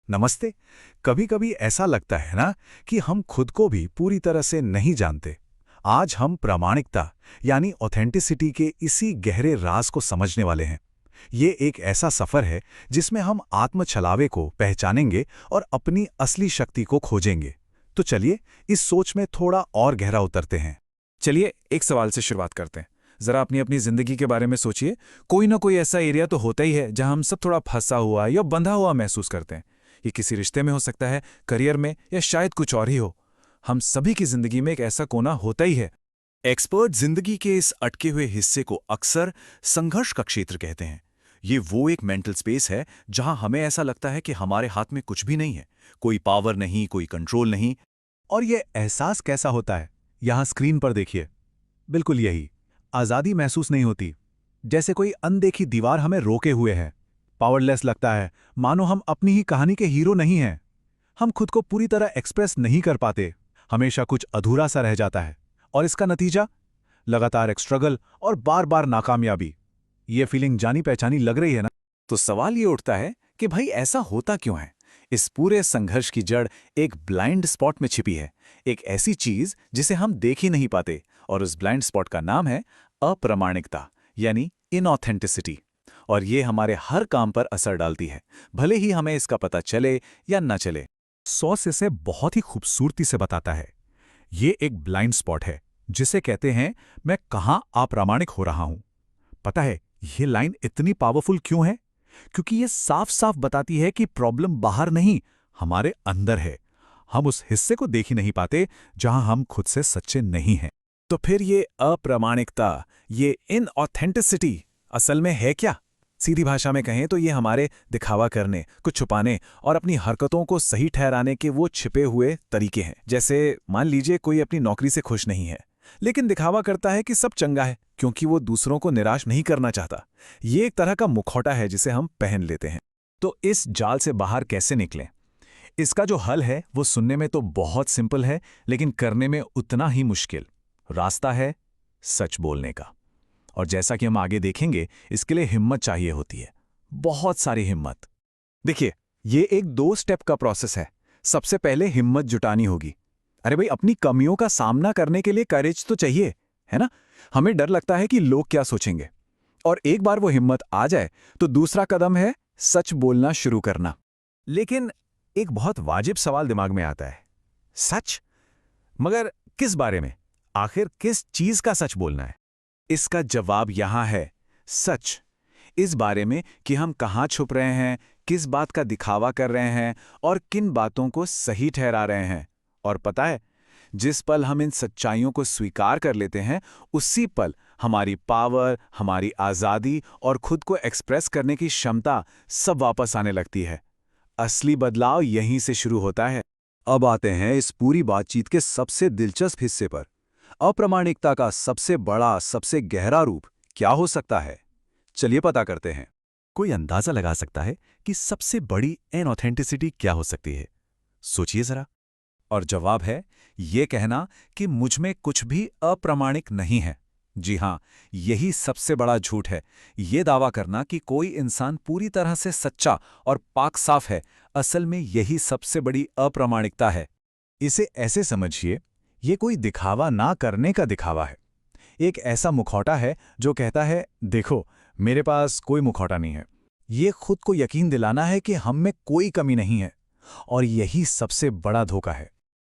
नमस्ते। कभी कभी ऐसा लगता है ना कि हम खुद को भी पूरी तरह से नहीं जानते। आज हम प्रामाणिकता यानी ऑथेंटिसिटी के इसी गहरे राज को समझने वाले हैं। ये एक ऐसा सफर है जिसमें हम आत्मछलावे को पहचानेंगे और अपनी असली शक्ति को खोजेंगे। तो चलिए इस सोच में थोड़ा और गहरा उतरते हैं। चलिए एक सवाल से शुरुआत करते हैं। जरा अपनी अपनी जिंदगी के बारे में सोचिए। कोई ना कोई ऐसा एरिया तो होता ही है जहां हम सब थोड़ा फंसा हुआ या बंधा हुआ महसूस करते हैं। ये किसी रिश्ते में हो सकता है, करियर में, या शायद कुछ और ही हो। हम सभी की जिंदगी में एक ऐसा कोना होता ही है। एक्सपर्ट जिंदगी के इस अटके हुए हिस्से को अक्सर संघर्ष का क्षेत्र कहते हैं। ये वो एक मेंटल स्पेस है जहां हमें ऐसा लगता है कि हमारे हाथ में कुछ भी नहीं है, कोई पावर नहीं, कोई कंट्रोल नहीं। और ये एहसास कैसा होता है? यहाँ स्क्रीन पर देखिए। बिल्कुल यही। आज़ादी महसूस नहीं होती, जैसे कोई अनदेखी दीवार हमें रोके हुए है। पावरलेस लगता है, मानो हम अपनी ही कहानी के हीरो नहीं हैं। हम खुद को पूरी तरह एक्सप्रेस नहीं कर पाते, हमेशा कुछ अधूरा सा रह जाता है। और इसका नतीजा लगातार एक स्ट्रगल और बार बार नाकामयाबी। ये फीलिंग जानी पहचानी लग रही है ना? तो सवाल ये उठता है कि भाई ऐसा होता क्यों है। इस पूरे संघर्ष की जड़ एक ब्लाइंड स्पॉट में छिपी है, एक ऐसी चीज जिसे हम देख ही नहीं पाते। और उस ब्लाइंड स्पॉट का नाम है अप्रामाणिकता, यानी इनऑथेंटिसिटी। और ये हमारे हर काम पर असर डालती है, भले ही हमें इसका पता चले या न चले। सॉस इसे बहुत ही खूबसूरती से बताता है। ये एक ब्लाइंड स्पॉट है जिसे कहते हैं मैं कहाँ अप्रामाणिक हो रहा हूं। पता है ये लाइन इतनी पावरफुल क्यों है? क्योंकि ये साफ साफ बताती है कि प्रॉब्लम बाहर नहीं, हमारे अंदर है। हम उस हिस्से को देख ही नहीं पाते जहां हम खुद से सच्चे नहीं हैं। तो फिर ये अप्रामाणिकता, ये इनऑथेंटिसिटी असल में है क्या? सीधी भाषा में कहें तो ये हमारे दिखावा करने, कुछ छुपाने और अपनी हरकतों को सही ठहराने के वो छिपे हुए तरीके हैं। जैसे मान लीजिए कोई अपनी नौकरी से खुश नहीं है, लेकिन दिखावा करता है कि सब चंगा है, क्योंकि वो दूसरों को निराश नहीं करना चाहता। ये एक तरह का मुखौटा है जिसे हम पहन लेते हैं। तो इस जाल से बाहर कैसे निकलें? इसका जो हल है वो सुनने में तो बहुत सिंपल है, लेकिन करने में उतना ही मुश्किल। रास्ता है सच बोलने का। और जैसा कि हम आगे देखेंगे, इसके लिए हिम्मत चाहिए होती है, बहुत सारी हिम्मत। देखिए, ये एक 2 स्टेप का प्रोसेस है। सबसे पहले हिम्मत जुटानी होगी। अरे भाई, अपनी कमियों का सामना करने के लिए करेज तो चाहिए, है ना? हमें डर लगता है कि लोग क्या सोचेंगे। और एक बार वो हिम्मत आ जाए तो दूसरा कदम है सच बोलना शुरू करना। लेकिन एक बहुत वाजिब सवाल दिमाग में आता है, सच? मगर किस बारे में? आखिर किस चीज का सच बोलना है? इसका जवाब यहां है, सच। इस बारे में कि हम कहाँ छुप रहे हैं, किस बात का दिखावा कर रहे हैं और किन बातों को सही ठहरा रहे हैं। और पता है, जिस पल हम इन सच्चाइयों को स्वीकार कर लेते हैं, उसी पल हमारी पावर, हमारी आज़ादी और खुद को एक्सप्रेस करने की क्षमता सब वापस आने लगती है। असली बदलाव यहीं से शुरू होता है। अब आते हैं इस पूरी बातचीत के सबसे दिलचस्प हिस्से पर। अप्रामाणिकता का सबसे बड़ा, सबसे गहरा रूप क्या हो सकता है? चलिए पता करते हैं। कोई अंदाजा लगा सकता है कि सबसे बड़ी इनऑथेंटिसिटी क्या हो सकती है? सोचिए जरा। और जवाब है ये कहना कि मुझ में कुछ भी अप्रामाणिक नहीं है। जी हां, यही सबसे बड़ा झूठ है। ये दावा करना कि कोई इंसान पूरी तरह से सच्चा और पाक साफ है, असल में यही सबसे बड़ी अप्रामाणिकता है। इसे ऐसे समझिए, ये कोई दिखावा ना करने का दिखावा है। एक ऐसा मुखौटा है जो कहता है देखो, मेरे पास कोई मुखौटा नहीं है। ये खुद को यकीन दिलाना है कि हम में कोई कमी नहीं है। और यही सबसे बड़ा धोखा है।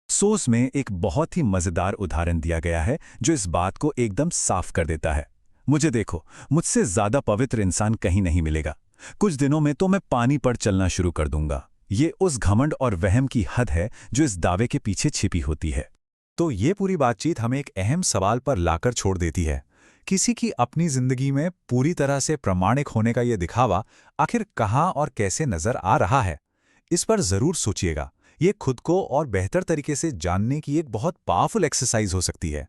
सोस में एक बहुत ही मजेदार उदाहरण दिया गया है जो इस बात को एकदम साफ कर देता है। मुझे देखो, मुझसे ज्यादा पवित्र इंसान कहीं नहीं मिलेगा। कुछ दिनों में तो मैं पानी पर चलना शुरू कर दूंगा। ये उस घमंड और वहम की हद है जो इस दावे के पीछे छिपी होती है। तो ये पूरी बातचीत हमें एक अहम सवाल पर लाकर छोड़ देती है। किसी की अपनी जिंदगी में पूरी तरह से प्रामाणिक होने का ये दिखावा आखिर कहाँ और कैसे नजर आ रहा है? इस पर जरूर सोचिएगा। ये खुद को और बेहतर तरीके से जानने की एक बहुत पावरफुल एक्सरसाइज हो सकती है।